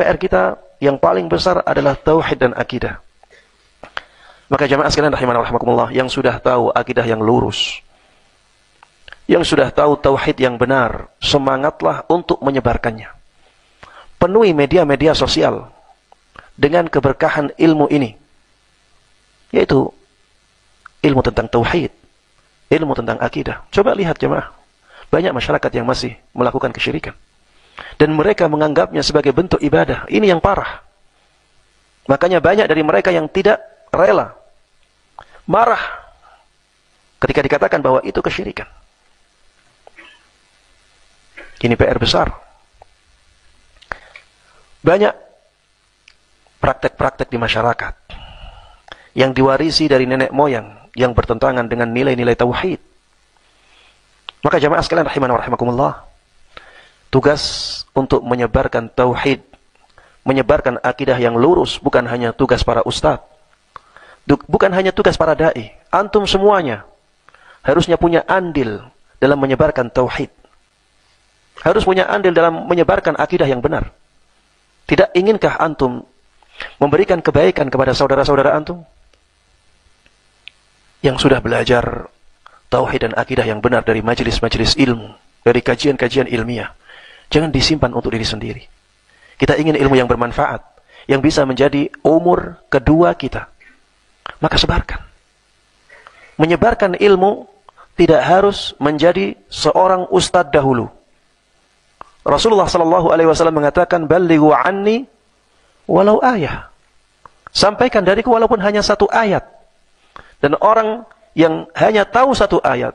PR kita yang paling besar adalah tauhid dan akidah. Maka jamaah sekalian rahimana wa rahimakumullah, yang sudah tahu akidah yang lurus, yang sudah tahu tauhid yang benar, semangatlah untuk menyebarkannya. Penuhi media-media sosial dengan keberkahan ilmu ini, yaitu ilmu tentang tauhid, ilmu tentang akidah. Coba lihat jemaah, banyak masyarakat yang masih melakukan kesyirikan dan mereka menganggapnya sebagai bentuk ibadah. Ini yang parah. Makanya banyak dari mereka yang tidak rela, marah ketika dikatakan bahwa itu kesyirikan. Ini PR besar. Banyak praktek-praktek di masyarakat yang diwarisi dari nenek moyang yang bertentangan dengan nilai-nilai tauhid. Maka jamaah sekalian rahimana wa rahimakumullah, tugas untuk menyebarkan tauhid, menyebarkan akidah yang lurus bukan hanya tugas para ustadz, bukan hanya tugas para dai. Antum semuanya harusnya punya andil dalam menyebarkan tauhid. Harus punya andil dalam menyebarkan akidah yang benar. Tidak inginkah antum memberikan kebaikan kepada saudara-saudara antum yang sudah belajar tauhid dan akidah yang benar dari majelis-majelis ilmu, dari kajian-kajian ilmiah? Jangan disimpan untuk diri sendiri. Kita ingin ilmu yang bermanfaat, yang bisa menjadi umur kedua kita. Maka sebarkan. Menyebarkan ilmu tidak harus menjadi seorang ustadz dahulu. Rasulullah sallallahu alaihi wasallam mengatakan, "Ballighu anni walau ayah." Sampaikan dariku walaupun hanya satu ayat. Dan orang yang hanya tahu satu ayat,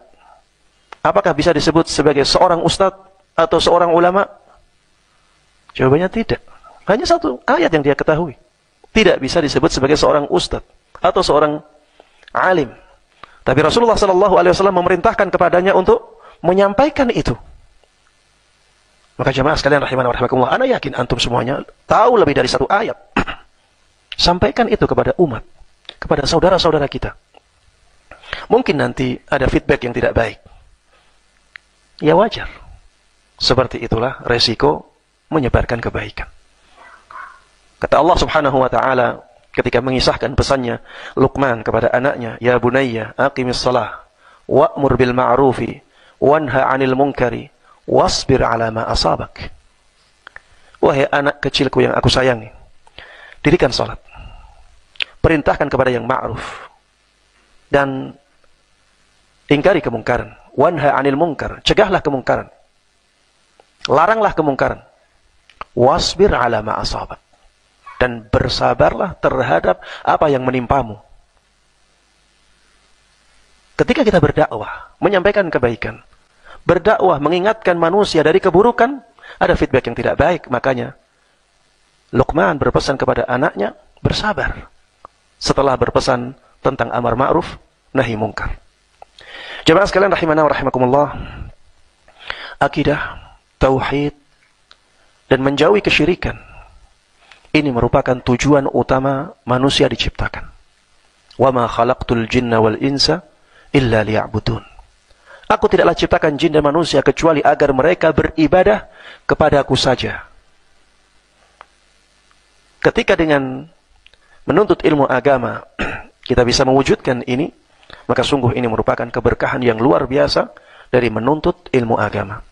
apakah bisa disebut sebagai seorang ustadz atau seorang ulama? Jawabannya tidak. Hanya satu ayat yang dia ketahui. Tidak bisa disebut sebagai seorang ustadz atau seorang alim. Tapi Rasulullah sallallahu alaihi wasallam memerintahkan kepadanya untuk menyampaikan itu. Maka jemaah sekalian rahimana wa rahimakumullah, ana yakin antum semuanya tahu lebih dari satu ayat. Sampaikan itu kepada umat, kepada saudara-saudara kita. Mungkin nanti ada feedback yang tidak baik. Ya wajar. Seperti itulah resiko menyebarkan kebaikan. Kata Allah Subhanahu wa taala ketika mengisahkan pesannya Luqman kepada anaknya, "Ya bunayya, aqimis shalah wa'mur bil ma'rufi wanha 'anil munkari wasbir 'ala ma asabak." Wahai anak kecilku yang aku sayangi, dirikan salat, perintahkan kepada yang ma'ruf dan ingkari kemungkaran. Wanha 'anil munkar, cegahlah kemungkaran, laranglah kemungkaran. Wasbir 'ala ma asabak, dan bersabarlah terhadap apa yang menimpamu. Ketika kita berdakwah, menyampaikan kebaikan, berdakwah mengingatkan manusia dari keburukan, ada feedback yang tidak baik. Makanya Luqman berpesan kepada anaknya, bersabar setelah berpesan tentang amar ma'ruf nahi mungkar. Jemaah sekalian rahimana wa rahimakumullah, akidah, tauhid, dan menjauhi kesyirikan, ini merupakan tujuan utama manusia diciptakan. Wa ma khalaqtul jinna wal insa illa liya'budun. Aku tidaklah ciptakan jin dan manusia kecuali agar mereka beribadah kepadaku saja. Ketika dengan menuntut ilmu agama kita bisa mewujudkan ini, maka sungguh ini merupakan keberkahan yang luar biasa dari menuntut ilmu agama.